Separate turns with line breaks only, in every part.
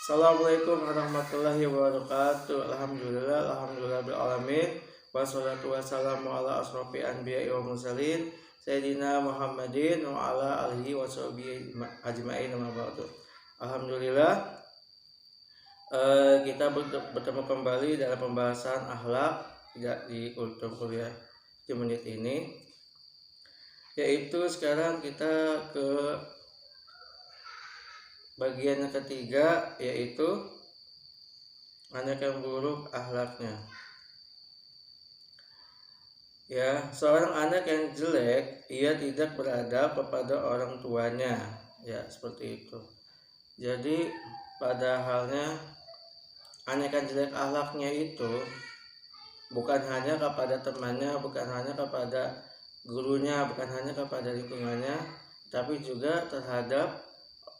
Assalamualaikum warahmatullahi wabarakatuh. Alhamdulillah bil alamin. Wassalatu wassalamu ala asrofi anbiya'i wa mursalin Sayyidina Muhammadin wa ala alihi wa sahbihi ajma'in amma ba'du. Alhamdulillah, kita bertemu kembali dalam pembahasan akhlak di kultur kuliah di menit ini, yaitu sekarang kita ke bagian yang ketiga, yaitu anak yang buruk akhlaknya. Ya, seorang anak yang jelek, ia tidak beradab kepada orang tuanya. Ya, seperti itu. Jadi pada halnya anak yang jelek akhlaknya itu bukan hanya kepada temannya, bukan hanya kepada gurunya, bukan hanya kepada lingkungannya, tapi juga terhadap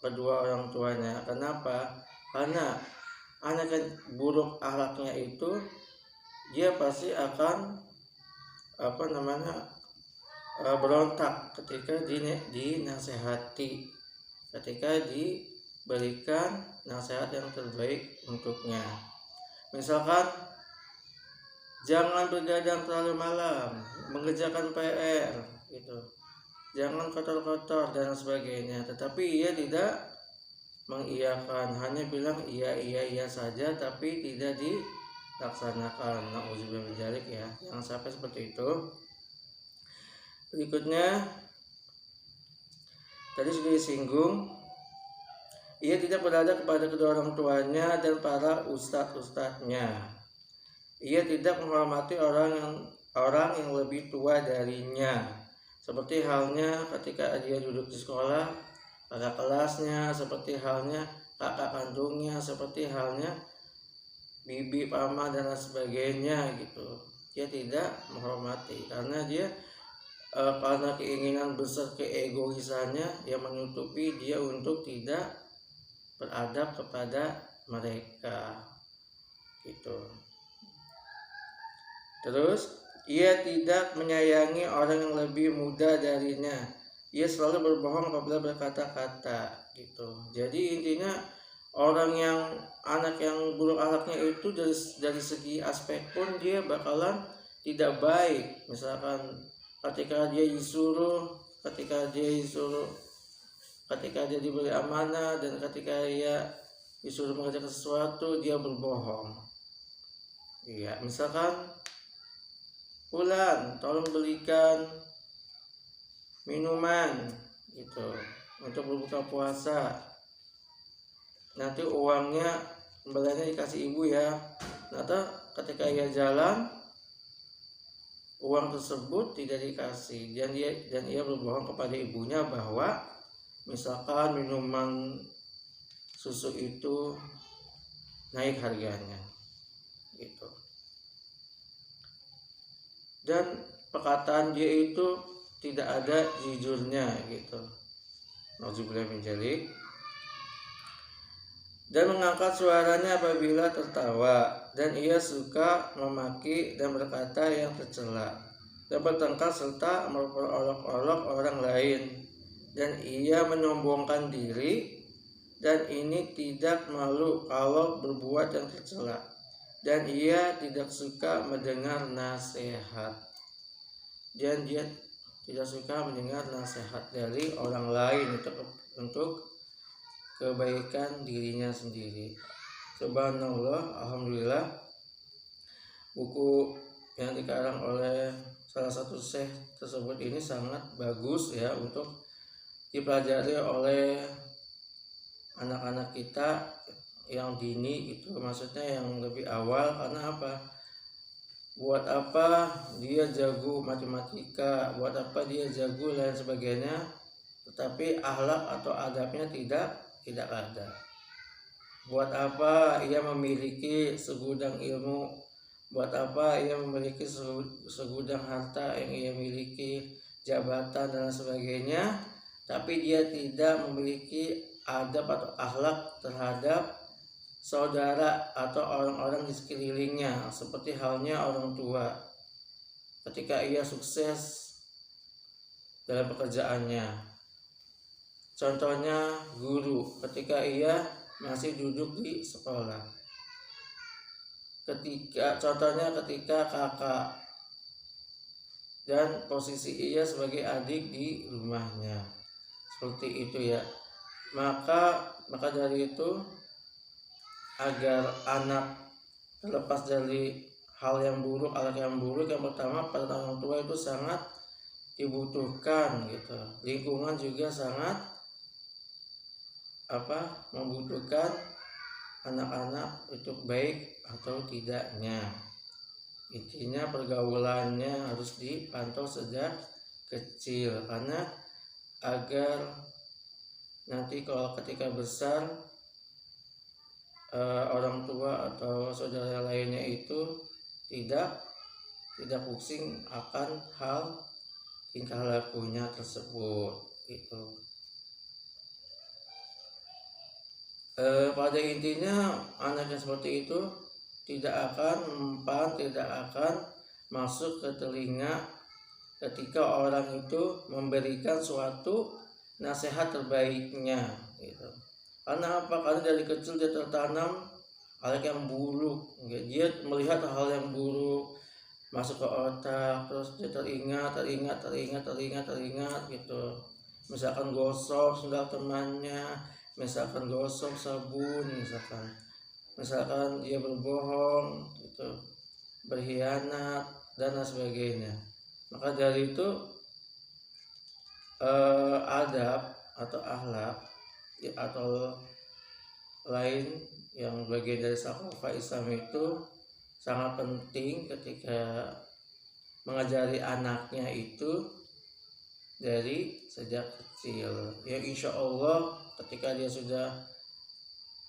kedua orang tuanya. Kenapa? Karena anak yang buruk akhlaknya itu dia pasti akan berontak ketika dinasehati, ketika diberikan nasihat yang terbaik untuknya. Misalkan jangan begadang terlalu malam, mengerjakan PR gitu, jangan kotor-kotor dan sebagainya, tetapi ia tidak mengiyakan, hanya bilang iya saja tapi tidak dilaksanakan. Nauzubillah min dzalik, ya, jangan sampai seperti itu. Berikutnya tadi sudah disinggung, ia tidak beradab kepada kedua orang tuanya dan para ustadz-ustadznya. Ia tidak menghormati orang yang lebih tua darinya, seperti halnya ketika dia duduk di sekolah, kakak kelasnya, seperti halnya kakak kandungnya, seperti halnya bibi, paman dan sebagainya gitu. Dia tidak menghormati karena dia karena keinginan besar, keegoisannya yang menutupi dia untuk tidak beradab kepada mereka gitu. Terus ia tidak menyayangi orang yang lebih muda darinya. Ia selalu berbohong apabila berkata-kata gitu. Jadi intinya anak yang buruk akhlaknya itu dari segi aspek pun dia bakalan tidak baik. Misalkan ketika dia diberi amanah dan ketika dia disuruh mengerjakan sesuatu dia berbohong. Iya, misalkan Fulan, tolong belikan minuman gitu untuk berbuka puasa. Nanti uangnya kembaliannya dikasih ibu ya. Nanti ketika ia jalan, uang tersebut tidak dikasih dan ia berbohong kepada ibunya bahwa misalkan minuman susu itu naik harganya gitu. Dan perkataan dia itu tidak ada jujurnya gitu. Nauzubillah min dzalik. Dan mengangkat suaranya apabila tertawa, dan ia suka memaki dan berkata yang tercela, dan bertengkar serta memperolok-olok orang lain, dan ia menyombongkan diri, dan ini tidak malu kalau berbuat yang tercela, dan ia tidak suka mendengar nasihat, dan dia tidak suka mendengar nasihat dari orang lain untuk kebaikan dirinya sendiri. Subhanallah, alhamdulillah, buku yang dikarang oleh salah satu syekh tersebut ini sangat bagus ya untuk dipelajari oleh anak-anak kita yang dini itu, maksudnya yang lebih awal. Karena apa? Buat apa dia jago matematika, buat apa dia jago lain sebagainya, tetapi akhlak atau adabnya tidak ada. Buat apa ia memiliki segudang ilmu, buat apa ia memiliki segudang harta yang ia miliki, jabatan dan sebagainya, tapi dia tidak memiliki adab atau akhlak terhadap saudara atau orang-orang di sekelilingnya, seperti halnya orang tua. Ketika ia sukses dalam pekerjaannya, contohnya guru, ketika ia masih duduk di sekolah. Contohnya ketika kakak dan posisi ia sebagai adik di rumahnya, seperti itu ya. Maka dari itu, agar anak terlepas dari hal yang buruk, yang pertama pada orang tua itu sangat dibutuhkan gitu. Lingkungan juga sangat membutuhkan anak-anak untuk baik atau tidaknya. Intinya pergaulannya harus dipantau sejak kecil, karena agar nanti kalau ketika besar orang tua atau saudara lainnya itu tidak pusing akan hal tingkah lakunya tersebut gitu. Pada intinya anak yang seperti itu tidak akan mempan, tidak akan masuk ke telinga ketika orang itu memberikan suatu nasihat terbaiknya gitu. Karena apa? Karena dari kecil dia tertanam hal yang buruk, dia melihat hal yang buruk masuk ke otak, terus dia teringat gitu. Misalkan gosok sendal temannya, misalkan gosok sabun, misalkan dia berbohong gitu, berkhianat dan sebagainya. Maka dari itu adab atau akhlak atau lain yang bagian dari sakofah Islam itu sangat penting ketika mengajari anaknya itu dari sejak kecil. Ya insya Allah ketika dia sudah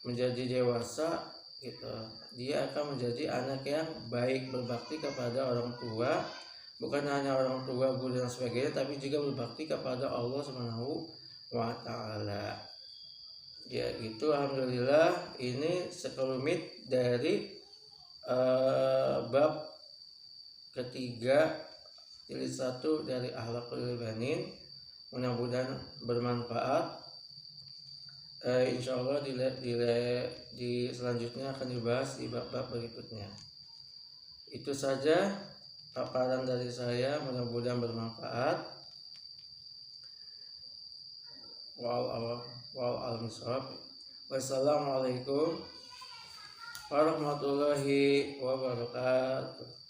menjadi dewasa gitu, dia akan menjadi anak yang baik, berbakti kepada orang tua, bukan hanya orang tua, guru dan sebagainya, tapi juga berbakti kepada Allah Subhanahu wa Ta'ala. Ya gitu, alhamdulillah ini sekelumit dari bab ketiga jilid 1 dari Akhlaqul Banin. Mudah-mudahan bermanfaat. Insya Allah di selanjutnya akan dibahas di bab-bab berikutnya. Itu saja paparan dari saya, mudah-mudahan bermanfaat. Wassalamualaikum warahmatullahi wabarakatuh.